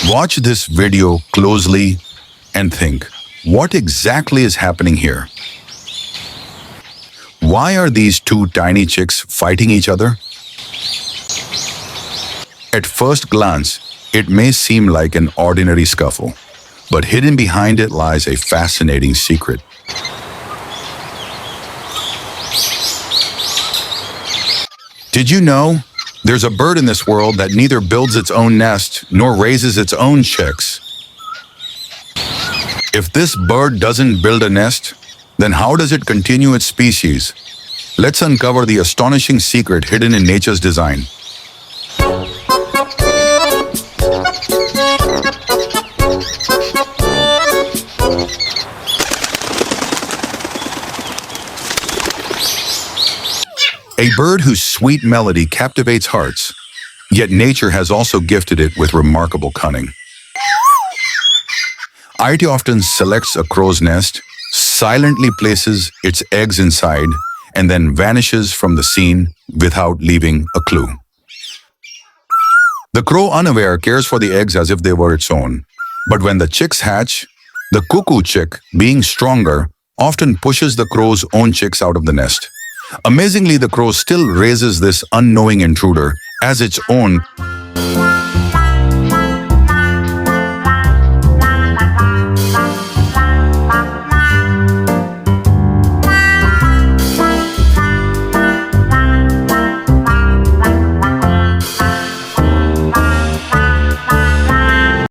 Watch this video closely and think, what exactly is happening here? Why are these two tiny chicks fighting each other? At first glance, it may seem like an ordinary scuffle, but hidden behind it lies a fascinating secret. Did you know there's a bird in this world that neither builds its own nest nor raises its own chicks? If this bird doesn't build a nest, then how does it continue its species? Let's uncover the astonishing secret hidden in nature's design. A bird whose sweet melody captivates hearts, yet nature has also gifted it with remarkable cunning. It often selects a crow's nest, silently places its eggs inside, and then vanishes from the scene without leaving a clue. The crow, unaware, cares for the eggs as if they were its own. But when the chicks hatch, the cuckoo chick, being stronger, often pushes the crow's own chicks out of the nest. Amazingly, the crow still raises this unknowing intruder as its own,